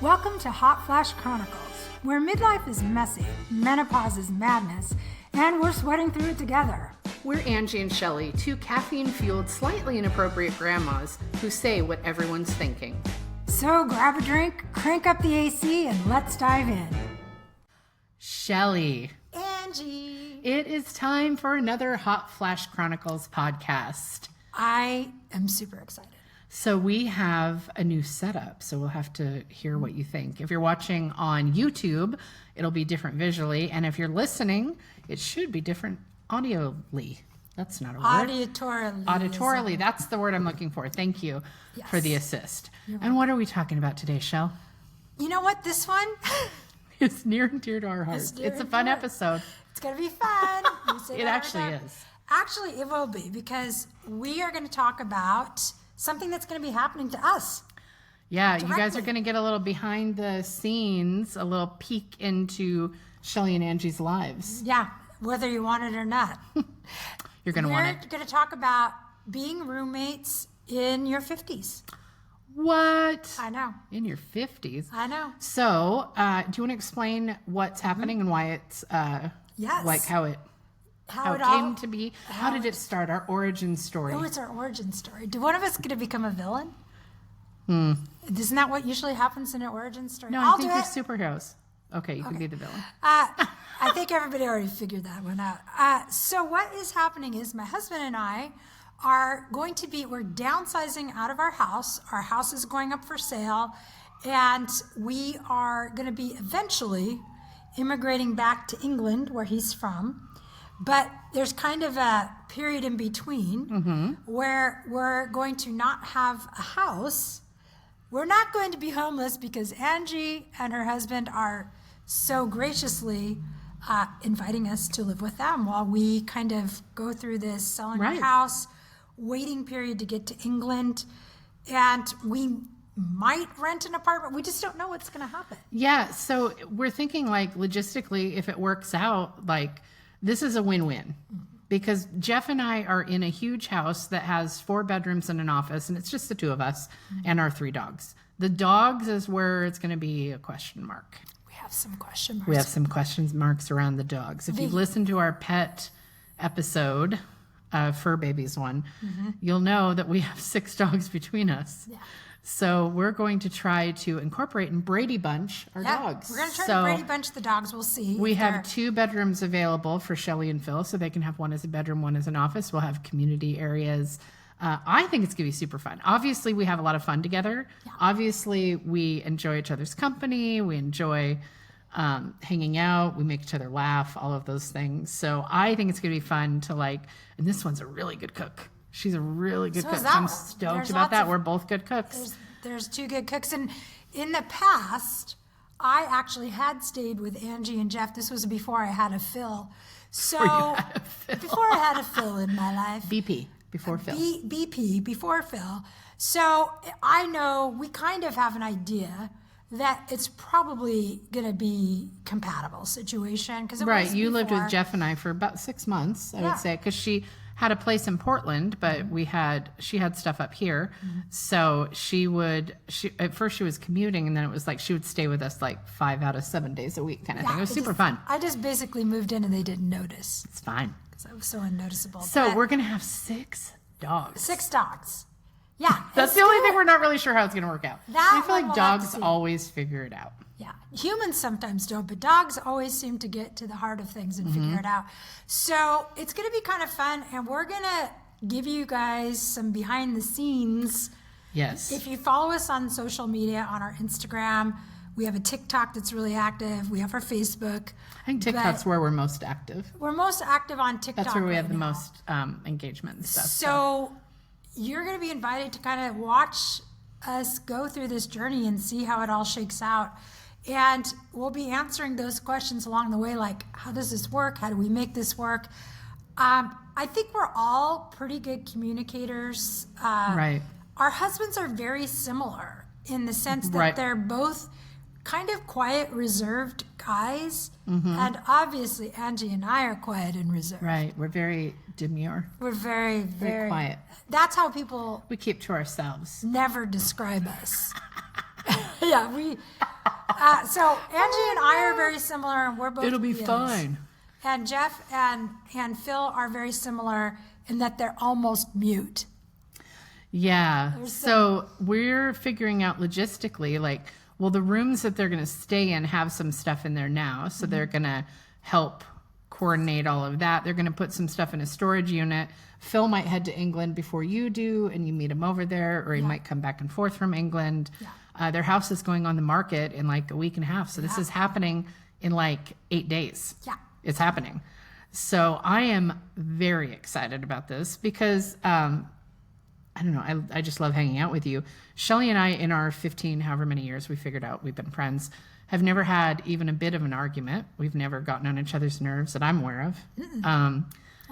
Welcome to Hot Flash Chronicles, where midlife is messy, menopause is madness, and we're sweating through it together. We're Angie and Shelly, two caffeine-fueled, slightly inappropriate grandmas who say what everyone's thinking. So grab a drink, crank up the AC, and let's dive in. Shelly. Angie. It is time for another Hot Flash Chronicles podcast. I am super excited. So we have a new setup, so we'll have to hear what you think. If you're watching on YouTube, it'll be different visually, and if you're listening, it should be different audioly. That's not a word. Auditorily. Auditorily, that's the word I'm looking for. Thank you for the assist. And what are we talking about today, Shell? You know what? This one? It's near and dear to our hearts. It's a fun episode. It's going to be fun. It actually is. Actually, it will be, because we are going to talk about something that's going to be happening to us. Yeah, directly. You guys are going to get a little behind the scenes, a little peek into Shelly and Angie's lives. Yeah, whether you want it or not. You're going to want it. We're going to talk about being roommates in your 50s. What? I know. In your 50s? I know. So, do you want to explain what's happening and why it's Yes. like how it came to be? How did it start? Our origin story. Oh, it's our origin story. Do one of us get to become a villain? Isn't that what usually happens in an origin story? No, I think we're superheroes. Okay, you can be the villain. I think everybody already figured that one out. So what is happening is my husband and I are going to be, we're downsizing out of our house. Our house is going up for sale, and we are going to be eventually immigrating back to England, where he's from. But there's kind of a period in between where we're going to not have a house. We're not going to be homeless because Angie and her husband are so graciously inviting us to live with them while we kind of go through this selling our house, waiting period to get to England. And we might rent an apartment. We just don't know what's going to happen. Yeah, so we're thinking, like, logistically, if it works out, like, this is a win-win. Because Jeff and I are in a huge house that has 4 bedrooms and an office, and it's just the 2 of us and our 3 dogs. The dogs is where it's going to be a question mark. We have some question marks. We have some question marks around the dogs. If you've listened to our pet episode, Fur Babies one, you'll know that we have 6 dogs between us. Yeah. So we're going to try to incorporate and Brady Bunch our dogs. We're going to try to Brady Bunch the dogs. We'll see. We have 2 bedrooms available for Shelly and Phil, so they can have one as a bedroom, one as an office. We'll have community areas. I think it's going to be super fun. Obviously, we have a lot of fun together. Yeah. Obviously, we enjoy each other's company. We enjoy hanging out. We make each other laugh, all of those things. So I think it's going to be fun to, like, and this one's a really good cook. She's a really good cook. I'm stoked about that. We're both good cooks. There's 2 good cooks. And in the past, I actually had stayed with Angie and Jeff. This was before I had a Phil. So before I had a Phil in my life. BP, before Phil. BP, before Phil. So I know we kind of have an idea that it's probably going to be compatible situation. Right. You lived with Jeff and I for about 6 months, I would say, because she had a place in Portland, but she had stuff up here. So at first she was commuting, and then it was like she would stay with us like 5 out of 7 days a week kind of thing. It was super fun. I just basically moved in and they didn't notice. It's fine. Because I was so unnoticeable. So we're going to have 6 dogs. 6 dogs. Yeah. That's the only thing we're not really sure how it's going to work out. I feel like dogs always figure it out. Yeah, humans sometimes don't, but dogs always seem to get to the heart of things and figure it out. So it's going to be kind of fun, and we're going to give you guys some behind the scenes. Yes. If you follow us on social media, on our Instagram, we have a TikTok that's really active. We have our Facebook. I think TikTok's where we're most active. We're most active on TikTok. That's where we have the most engagement and stuff. So you're going to be invited to kind of watch us go through this journey and see how it all shakes out. And we'll be answering those questions along the way, like, how does this work? How do we make this work? I think we're all pretty good communicators. Right. Our husbands are very similar in the sense that they're both kind of quiet, reserved guys. And obviously, Angie and I are quiet and reserved. Right. We're very demure. We're very, very quiet. That's how people... We keep to ourselves. Never describe us. Yeah, So Angie and I are very similar, and we're both It'll be Leos. fine. And Jeff and Phil are very similar in that they're almost mute. Yeah. So we're figuring out logistically, like, well, the rooms that they're going to stay in have some stuff in there now. So they're going to help coordinate all of that. They're going to put some stuff in a storage unit. Phil might head to England before you do, and you meet him over there, or he might come back and forth from England. Their house is going on the market in like a week and a half. So this is happening in like 8 days. Yeah. It's happening. So I am very excited about this because, I don't know, I just love hanging out with you. Shelly and I, in our 15, however many years we figured out we've been friends, have never had even a bit of an argument. We've never gotten on each other's nerves that I'm aware of.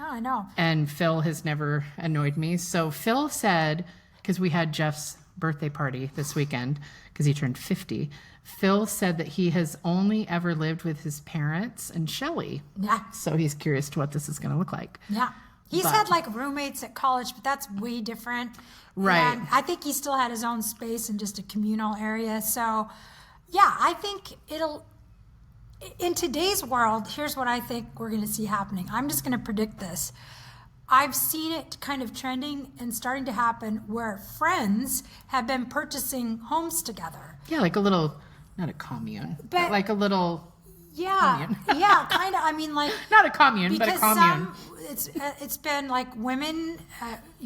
Oh, I know. And Phil has never annoyed me. So Phil said, because we had Jeff's birthday party this weekend, because he turned 50, Phil said that he has only ever lived with his parents and Shelly. Yeah. So he's curious to what this is going to look like. Yeah. He's had like roommates at college, but that's way different. Right. And I think he still had his own space in just a communal area. So, yeah, I think in today's world, here's what I think we're going to see happening. I'm just going to predict this. I've seen it kind of trending and starting to happen where friends have been purchasing homes together. Yeah, like a little, not a commune, but like a little, yeah, yeah, kind of. I mean, like not a commune, but a because commune. it's been like women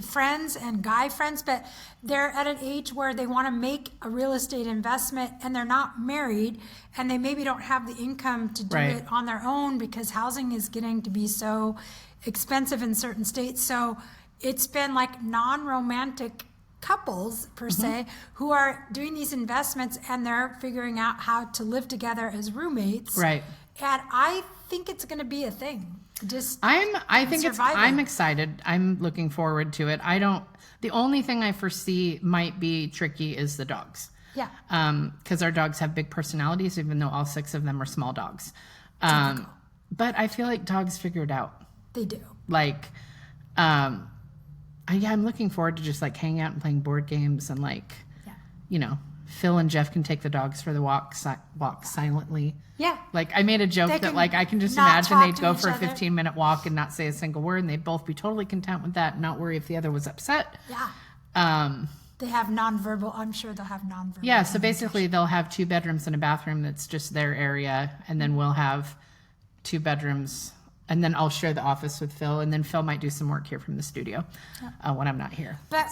friends and guy friends, but they're at an age where they want to make a real estate investment and they're not married and they maybe don't have the income to do it on their own because housing is getting to be so expensive in certain states. So it's been like non-romantic couples per se who are doing these investments and they're figuring out how to live together as roommates. Right. And I think it's going to be a thing. I'm excited. I'm looking forward to it. The only thing I foresee might be tricky is the dogs. Yeah. Because our dogs have big personalities, even though all 6 of them are small dogs. But I feel like dogs figure it out. They do. Like, I'm looking forward to just like hanging out and playing board games and like, you know, Phil and Jeff can take the dogs for the walk silently. Yeah. Like I made a joke that like I can just imagine they'd go for a 15-minute walk and not say a single word, and they'd both be totally content with that and not worry if the other was upset. Yeah. They have nonverbal. I'm sure they'll have nonverbal. Yeah. So basically, they'll have 2 bedrooms and a bathroom that's just their area, and then we'll have 2 bedrooms. And then I'll share the office with Phil, and then Phil might do some work here from the studio when I'm not here. But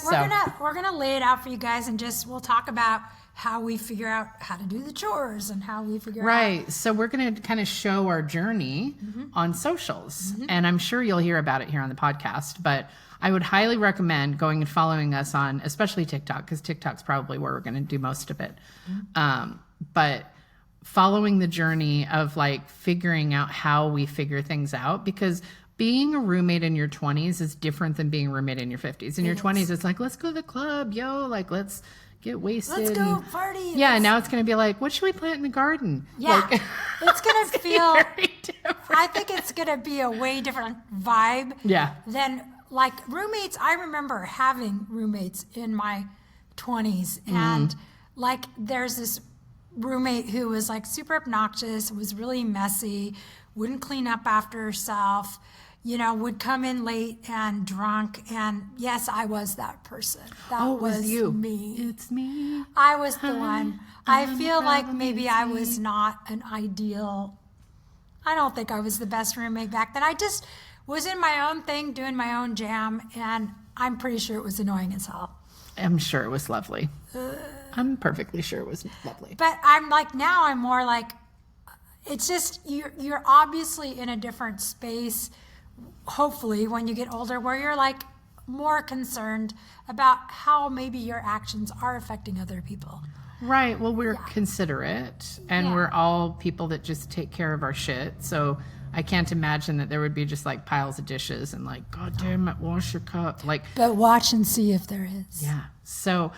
we're gonna lay it out for you guys, and we'll talk about how we figure out how to do the chores and how we figure out. Right. So we're gonna kind of show our journey on socials, and I'm sure you'll hear about it here on the podcast. But I would highly recommend going and following us on, especially TikTok, because TikTok's probably where we're gonna do most of it. But following the journey of like figuring out how we figure things out, because being a roommate in your 20s is different than being a roommate in your 50s. In your 20s, it's like, let's go to the club, like let's get wasted. Let's go party. Yeah, now it's going to be like, what should we plant in the garden? Yeah, like, it's going to feel very different. I think it's going to be a way different vibe than like roommates. I remember having roommates in my 20s and like there's this roommate who was like super obnoxious, was really messy, wouldn't clean up after herself, you know, would come in late and drunk. And yes, I was that person. That was you. Me. It's me. I was the one. I feel like maybe I was not an ideal. I don't think I was the best roommate back then. I just was in my own thing, doing my own jam, and I'm pretty sure it was annoying as hell. I'm sure it was lovely. I'm perfectly sure it was lovely. But I'm like, now I'm more like, it's just, you're obviously in a different space, hopefully, when you get older, where you're like more concerned about how maybe your actions are affecting other people. Right. Well, we're considerate, and we're all people that just take care of our shit. So I can't imagine that there would be just like piles of dishes and like, God damn it, wash your cup. Like, but watch and see if there is. Yeah. So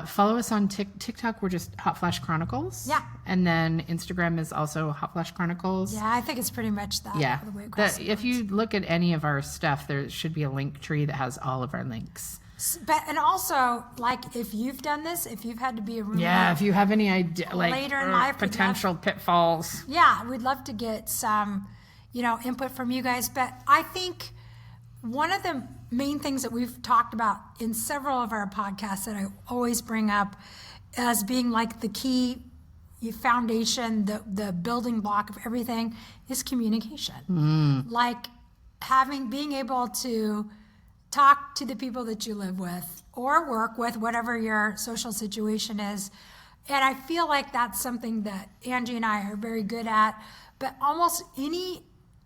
follow us on TikTok. We're just Hot Flash Chronicles. Yeah. And then Instagram is also Hot Flash Chronicles. Yeah, I think it's pretty much that. Yeah. If you look at any of our stuff, there should be a link tree that has all of our links. But and also, like, if you've done this, if you've had to be a roommate, Yeah, if you have any idea, like later in life, potential pitfalls. yeah, we'd love to get some, input from you guys. But I think one of the main things that we've talked about in several of our podcasts that I always bring up as being like the key foundation, the building block of everything is communication. Like being able to talk to the people that you live with or work with, whatever your social situation is. And I feel like that's something that Angie and I are very good at. But almost any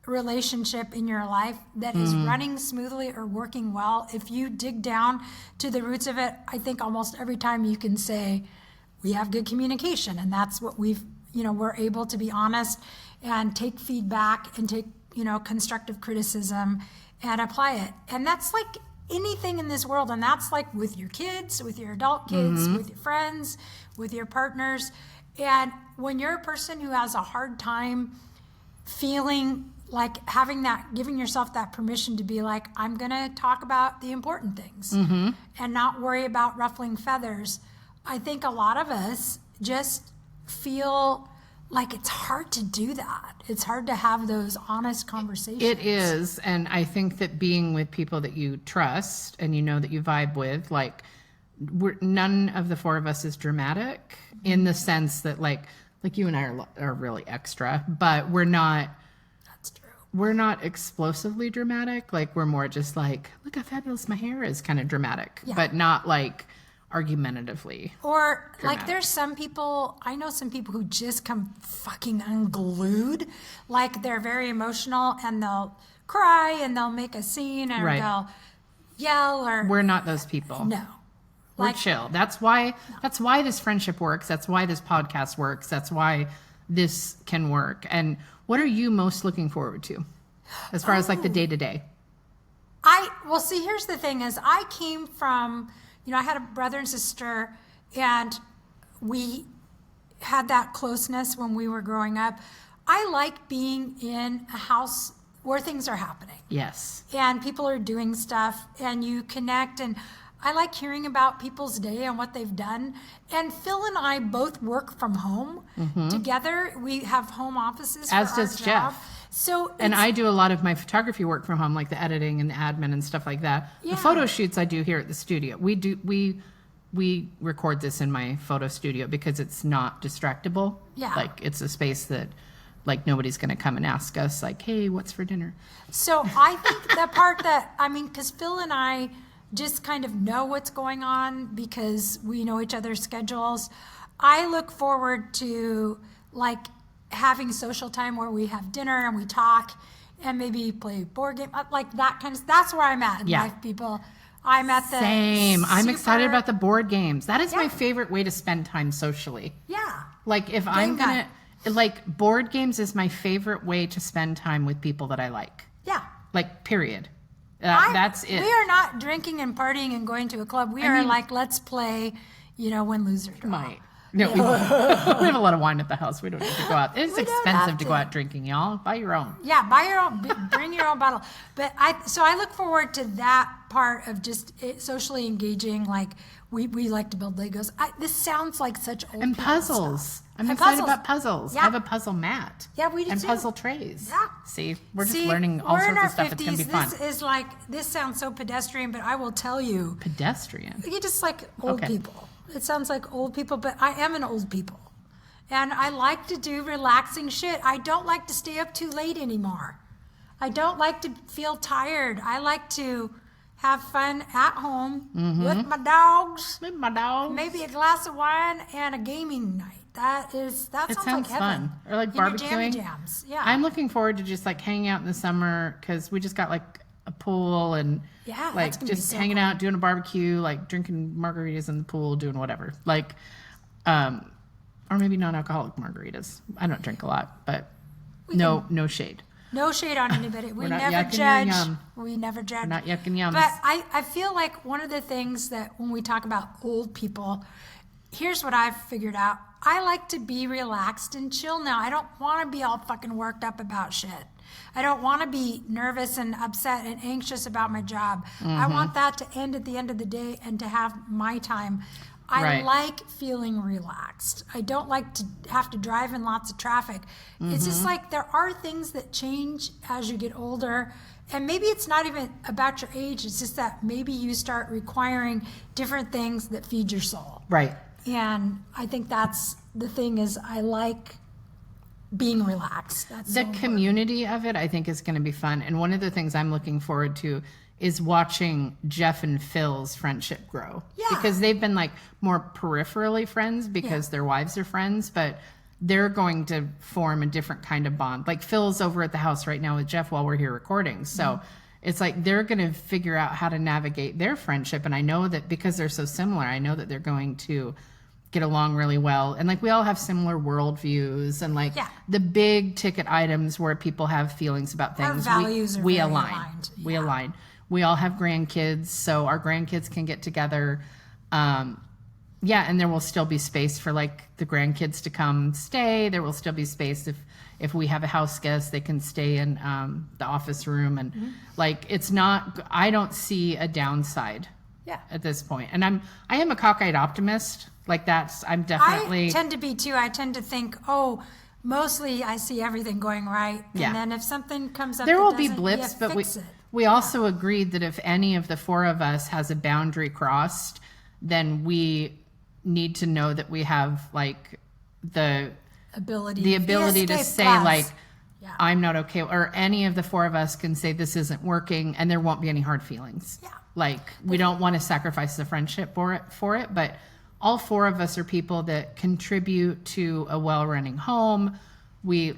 relationship in your life that is running smoothly or working well, if you dig down to the roots of it, I think almost every time you can say, we have good communication. And that's what we're able to be honest and take feedback and take, constructive criticism and apply it. And that's like anything in this world. And that's like with your kids, with your adult kids, with your friends, with your partners. And when you're a person who has a hard time feeling like giving yourself that permission to be like, I'm going to talk about the important things and not worry about ruffling feathers. I think a lot of us just feel like it's hard to do that. It's hard to have those honest conversations. It is. And I think that being with people that you trust and that you vibe with, like, none of the four of us is dramatic in the sense that like you and I are really extra, but we're not. That's true. We're not explosively dramatic. Like, we're more just like, look how fabulous my hair is, kind of dramatic, but not like argumentatively. Or dramatic. Like there's some people, I know some people who just come fucking unglued. Like they're very emotional and they'll cry and they'll make a scene or they'll yell or. We're not those people. No. We're chill. That's why this friendship works. That's why this podcast works. That's why this can work. And what are you most looking forward to as far as like the day to day? Well, see, here's the thing is I came from, I had a brother and sister and we had that closeness when we were growing up. I like being in a house where things are happening. Yes. And people are doing stuff and you connect, and I like hearing about people's day and what they've done. And Phil and I both work from home together. We have home offices for As does our job. Jeff. And I do a lot of my photography work from home, like the editing and the admin and stuff like that. Yeah. The photo shoots I do here at the studio. We record this in my photo studio because it's not distractible. Yeah. Like it's a space that like nobody's going to come and ask us like, hey, what's for dinner? So I think the part because Phil and I just kind of know what's going on because we know each other's schedules. I look forward to like having social time where we have dinner and we talk and maybe play board game, like that kind of, that's where I'm at in life, people. I'm at the Same. I'm excited about the board games. That is my favorite way to spend time socially. Yeah. Like if I'm going to, like board games is my favorite way to spend time with people that I like. Yeah. Like period. That's it. We are not drinking and partying and going to a club. We are like, let's play, win, lose, or draw. No, we have a lot of wine at the house. We don't need to go out. It's expensive to go out drinking, y'all. Buy your own. Yeah, buy your own. Bring your own bottle. But I look forward to that part of just socially engaging. Like we like to build Legos. This sounds like such old and puzzles. Stuff. I'm excited about puzzles. Yeah. I have a puzzle mat. Yeah, we do and too. puzzle trays. Yeah. See, we're just learning all sorts of stuff. 50s. It's gonna be fun. This sounds so pedestrian, but I will tell you. Pedestrian. You just like old people. It sounds like old people, but I am an old people. And I like to do relaxing shit. I don't like to stay up too late anymore. I don't like to feel tired. I like to have fun at home with my dogs. With my dogs. Maybe a glass of wine and a gaming night. That sounds like heaven. Fun. Or like barbecuing. Jams. Yeah. I'm looking forward to just like hanging out in the summer because we just got like a pool and like just hanging out, doing a barbecue, like drinking margaritas in the pool, doing whatever. Like, or maybe non-alcoholic margaritas. I don't drink a lot, but no shade. No shade on anybody. We never judge. We never judge. We're not yucking yums. But I feel like one of the things that when we talk about old people, here's what I've figured out. I like to be relaxed and chill now. I don't want to be all fucking worked up about shit. I don't want to be nervous and upset and anxious about my job. I want that to end at the end of the day and to have my time. I like feeling relaxed. I don't like to have to drive in lots of traffic. It's just like there are things that change as you get older. And maybe it's not even about your age. It's just that maybe you start requiring different things that feed your soul. Right. And I think that's the thing is I like being relaxed. That's the community of it, I think, is going to be fun. And one of the things I'm looking forward to is watching Jeff and Phil's friendship grow. Yeah. Because they've been like more peripherally friends because their wives are friends, but they're going to form a different kind of bond. Like Phil's over at the house right now with Jeff while we're here recording. So it's like they're going to figure out how to navigate their friendship. And I know that because they're so similar, I know that they're going to get along really well. And like we all have similar worldviews and like the big ticket items where people have feelings about things. Our values we are align. aligned. We align. We all have grandkids, so our grandkids can get together. And there will still be space for like the grandkids to come stay. There will still be space if we have a house guest, they can stay in the office room. And like it's not, I don't see a downside at this point. And I am a cockeyed optimist. Like I'm definitely. I tend to be too. I tend to think, mostly I see everything going right. And then if something comes up, there that will be doesn't, blips, but fix it. we also agreed that if any of the four of us has a boundary crossed, then we need to know that we have like the ability to say like, I'm not okay, or any of the four of us can say this isn't working, and there won't be any hard feelings. Like we don't want to sacrifice the friendship for it, but all four of us are people that contribute to a well-running home. We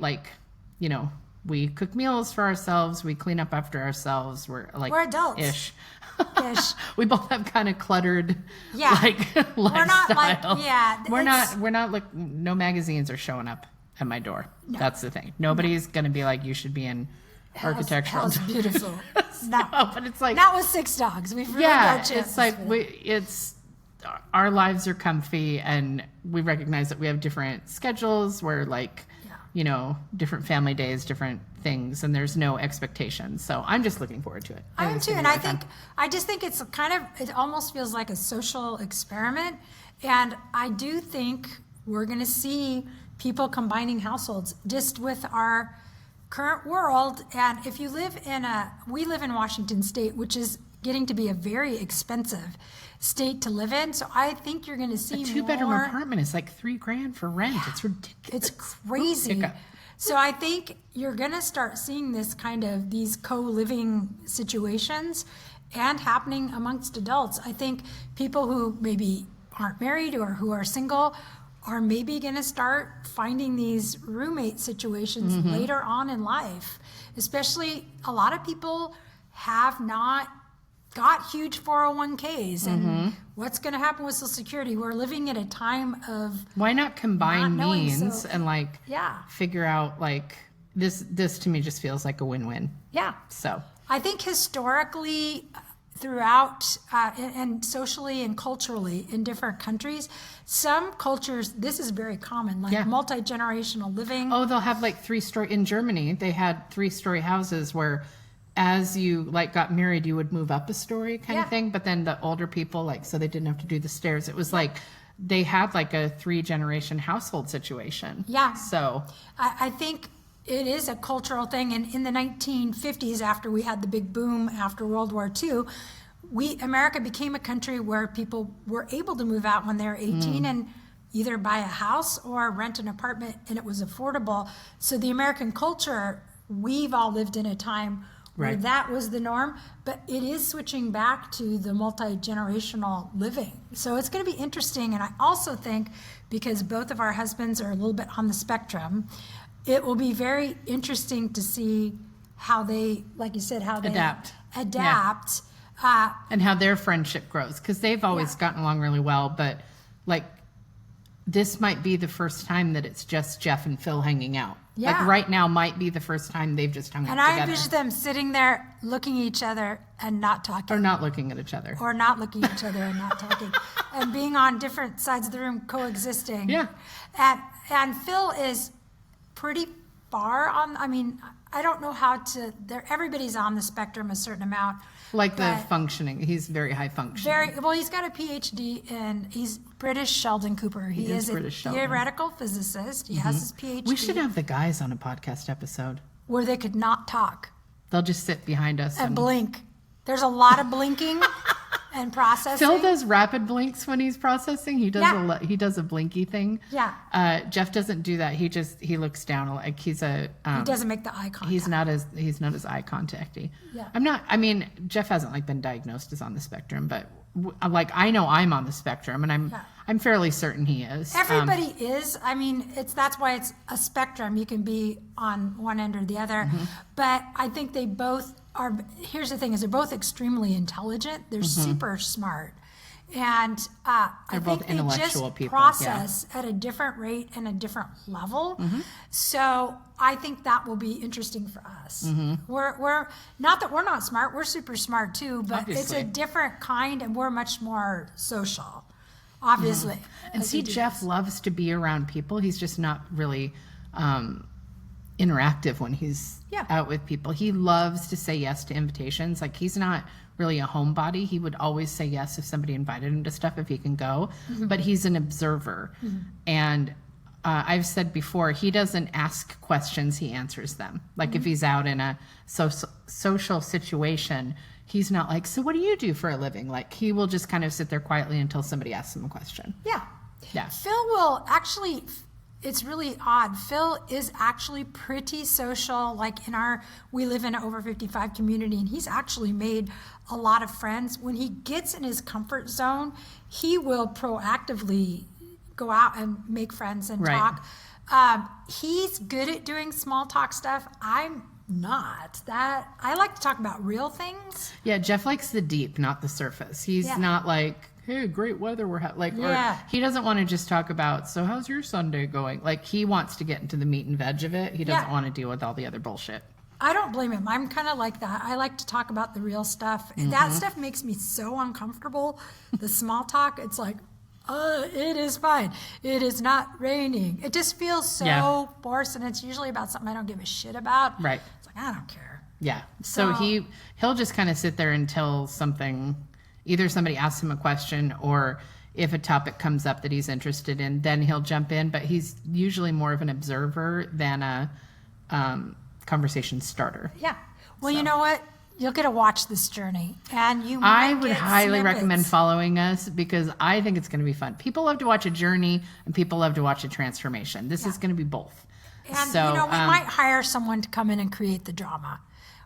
we cook meals for ourselves. We clean up after ourselves. We're adults. Ish. We both have kind of cluttered lifestyle. We're not like no magazines are showing up at my door. No. That's the thing. Nobody's gonna be like, you should be in architectural. How's beautiful. But it's like not with 6 dogs. We've really got it's like our lives are comfy, and we recognize that we have different schedules where different family days, different things, and there's no expectations. So I'm just looking forward to it. I am too. And I just think it's it almost feels like a social experiment. And I do think we're going to see people combining households just with our current world. And if you we live in Washington State, which is getting to be a very expensive state to live in. So I think you're going to see a 2-bedroom apartment is like $3,000 for rent. It's ridiculous. It's crazy. So I think you're going to start seeing these co-living situations and happening amongst adults. I think people who maybe aren't married or who are single are maybe going to start finding these roommate situations later on in life. Especially a lot of people have not got huge 401ks, and what's going to happen with Social Security? We're living at a time of why not combine means and figure out this to me just feels like a win-win. So I think historically throughout and socially and culturally in different countries, some cultures, this is very common, multi-generational living. They'll have in Germany, they had 3-story houses where as you got married, you would move up a story kind of thing. But then the older people, so they didn't have to do the stairs. It was they had a 3-generation household situation. So I think it is a cultural thing. And in the 1950s, after we had the big boom after World War II, America became a country where people were able to move out when they were 18 and either buy a house or rent an apartment, and it was affordable. So the American culture, we've all lived in a time where that was the norm, but it is switching back to the multi-generational living. So it's going to be interesting, and I also think, because both of our husbands are a little bit on the spectrum, it will be very interesting to see how they, like you said, how they adapt. And how their friendship grows, because they've always gotten along really well, but this might be the first time that it's just Jeff and Phil hanging out. Right now might be the first time they've just hung out together. And I envision them sitting there looking at each other and not talking. Or not looking at each other. Or not looking at each other and not talking. And being on different sides of the room coexisting. Yeah. And Phil is pretty far on, I mean, I don't know how to, everybody's on the spectrum a certain amount. Like the functioning, he's very high functioning. Well, he's got a PhD and he's British Sheldon Cooper. He is a theoretical physicist. He has his PhD. We should have the guys on a podcast episode. Where they could not talk. They'll just sit behind us and blink. There's a lot of blinking and processing. Phil does rapid blinks when he's processing. He does he does a blinky thing. Yeah. Jeff doesn't do that. He looks down like he's a. He doesn't make the eye contact. He's not as eye contacty. Yeah. I mean, Jeff hasn't like been diagnosed as on the spectrum, but like I know I'm on the spectrum, and I'm fairly certain he is. Everybody is. I mean, that's why it's a spectrum. You can be on one end or the other, but I think they both are. Here's the thing: is they're both extremely intelligent. They're super smart, and I think they just process at a different rate and a different level. So I think that will be interesting for us. We're not that we're not smart. We're super smart too, but Obviously. It's a different kind, and we're much more social. Obviously. And see, Jeff loves to be around people. He's just not really interactive when he's out with people. He loves to say yes to invitations. Like, he's not really a homebody. He would always say yes if somebody invited him to stuff if he can go. But he's an observer. And I've said before, he doesn't ask questions, he answers them. Like, if he's out in a social situation, he's not like, so what do you do for a living? Like, he will just kind of sit there quietly until somebody asks him a question. Yeah. Phil will actually, it's really odd. Phil is actually pretty social. Like, we live in an over 55 community, and he's actually made a lot of friends. When he gets in his comfort zone, he will proactively go out and make friends and talk. He's good at doing small talk stuff. I'm not. That I like to talk about real things. Yeah, Jeff likes the deep, not the surface. He's not like, hey, great weather we're having. Or he doesn't want to just talk about, so how's your Sunday going? Like, he wants to get into the meat and veg of it. He doesn't want to deal with all the other bullshit. I don't blame him. I'm kind of like that. I like to talk about the real stuff. And that stuff makes me so uncomfortable. The small talk, it's like, it is fine. It is not raining. It just feels so forced, and it's usually about something I don't give a shit about. Right. It's like, I don't care. Yeah. So he'll just kind of sit there until either somebody asks him a question, or if a topic comes up that he's interested in, then he'll jump in. But he's usually more of an observer than a conversation starter. Yeah. Well, you know what? You'll get to watch this journey, and I would highly recommend following us, because I think it's going to be fun. People love to watch a journey, and people love to watch a transformation. This is going to be both. And we might hire someone to come in and create the drama,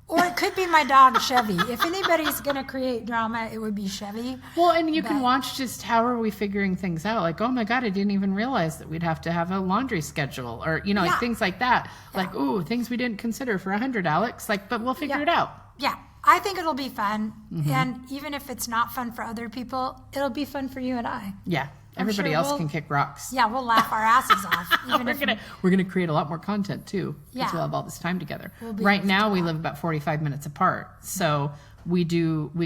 or it could be my dog Chevy. If anybody's going to create drama, it would be Chevy. Well, and you can watch just how are we figuring things out. Like, oh my God, I didn't even realize that we'd have to have a laundry schedule, or like things like that. Like, ooh, things we didn't consider for $100, Alex. Like, but we'll figure it out. Yeah, I think it'll be fun. And even if it's not fun for other people, it'll be fun for you and I. Yeah, everybody else can kick rocks. Yeah, we'll laugh our asses off. We're gonna create a lot more content too, because we'll have all this time together. Right now, we live about 45 minutes apart, so we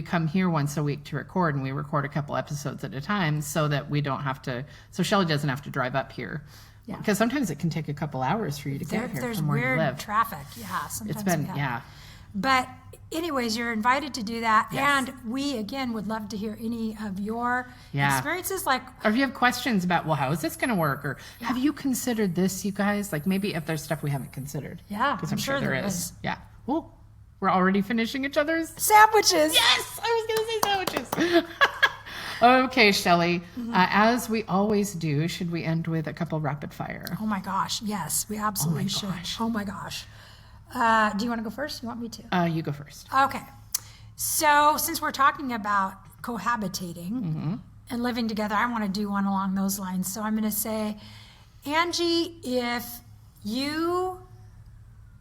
come here once a week to record, and we record a couple episodes at a time, so that we don't have to. So Shelly doesn't have to drive up here. Yeah. Because sometimes it can take a couple hours for you to get here from where you live. There's weird traffic. Yeah, sometimes it's been But anyways, you're invited to do that. Yes. And we, again, would love to hear any of your experiences. Or if you have questions about, well, how is this going to work? Or have you considered this, you guys? Like, maybe if there's stuff we haven't considered. Yeah, because I'm sure there is. Yeah. Well, we're already finishing each other's sandwiches. Yes, I was going to say sandwiches. Okay, Shelly, as we always do, should we end with a couple rapid fire? Oh my gosh, yes, we absolutely should. Oh my gosh. Do you want to go first? You want me to? You go first. Okay. So since we're talking about cohabitating and living together, I want to do one along those lines. So I'm going to say, Angie, if you,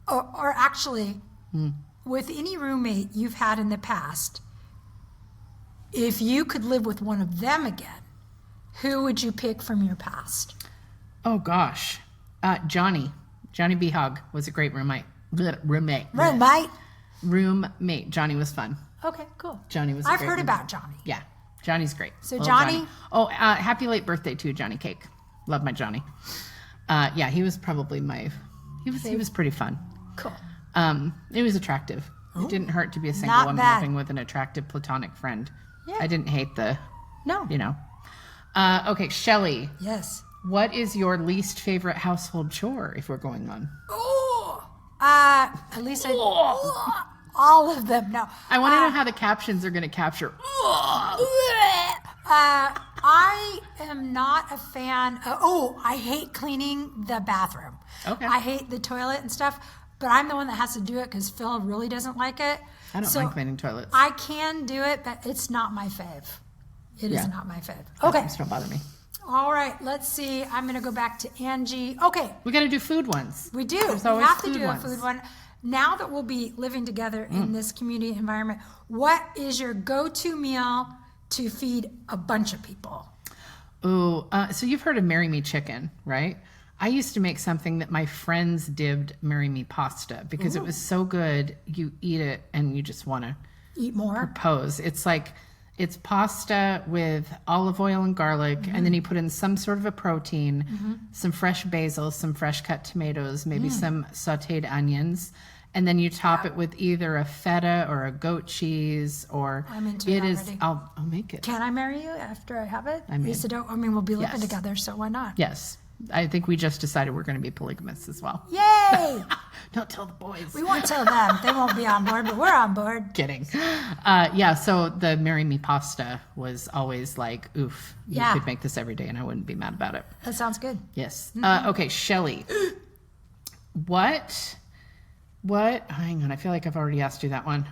or actually, with any roommate you've had in the past, if you could live with one of them again, who would you pick from your past? Oh, gosh. Johnny B. Hogg was a great roommate. Roommate. Johnny was fun. Okay, cool. Johnny was. I've heard about Johnny. Yeah, Johnny's great. So Johnny. Oh, happy late birthday to Johnny Cake. Love my Johnny. Yeah, he was probably He was pretty fun. Cool. It was attractive. It didn't hurt to be a single Not woman bad. living with an attractive platonic friend. Yeah. I didn't hate No. Okay, Shelly, Yes. what is your least favorite household chore if we're going on? Oh. At least all of them. No. I want to know how the captions are going to capture. I am not a fan. I hate cleaning the bathroom. Okay. I hate the toilet and stuff, but I'm the one that has to do it because Phil really doesn't like it. I don't mind cleaning toilets. I can do it, but it's not my fave. It is not my fave. Okay. Bathrooms don't bother me. All right. Let's see. I'm going to go back to Angie. Okay. We got to do food ones. We do. There's We always have to food do ones. a food one. Now that we'll be living together in this community environment, what is your go-to meal to feed a bunch of people? Ooh, so you've heard of Marry Me Chicken, right? I used to make something that my friends dibbed Marry Me Pasta because it was so good. You eat it and you just want to Eat more? propose. It's pasta with olive oil and garlic, and then you put in some sort of a protein, some fresh basil, some fresh cut tomatoes, maybe some sauteed onions, and then you top it with either a feta or a goat cheese, or I'm into it already. I'll make it. Can I marry you after I have it? I mean- we'll be living Yes. together, so why not? Yes, I think we just decided we're going to be polygamous as well. Yay! Don't tell the boys. We won't tell them. They won't be on board, but we're on board. Kidding. So the Marry Me Pasta was always like, oof, you Yeah. could make this every day and I wouldn't be mad about it. That sounds good. Yes. Okay, Shelly. What? Hang on, I feel like I've already asked you that one.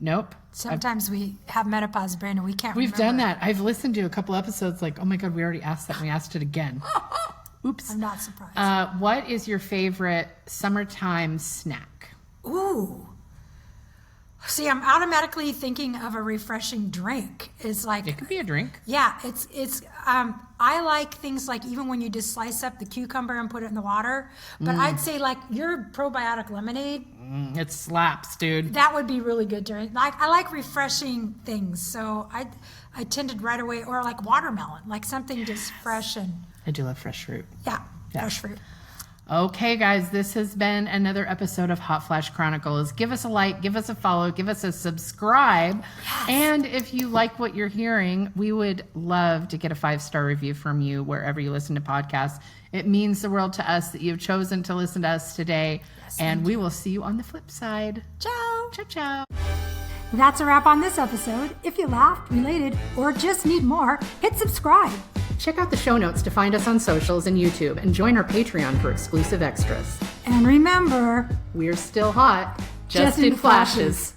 Nope. Sometimes we have menopause brain and we can't We've remember. done that. I've listened to a couple episodes like, oh my God, we already asked that and we asked it again. Oops. I'm not surprised. What is your favorite summertime snack? Ooh. See, I'm automatically thinking of a refreshing drink. It's like, It could be a drink. yeah, I like things like even when you just slice up the cucumber and put it in the water. But I'd say like your probiotic lemonade, It slaps, dude. that would be really good during. Like I like refreshing things, so I tended right away, or like watermelon, like something just fresh and I do love fresh fruit. fresh fruit. Okay, guys, this has been another episode of Hot Flash Chronicles. Give us a like, give us a follow, give us a subscribe. Yes. And if you like what you're hearing, we would love to get a 5-star review from you wherever you listen to podcasts. It means the world to us that you've chosen to listen to us today. Yes, and we will see you on the flip side. Ciao. Ciao, ciao. That's a wrap on this episode. If you laughed, related, or just need more, hit subscribe. Check out the show notes to find us on socials and YouTube and join our Patreon for exclusive extras. And remember, We're still hot, just in in flashes.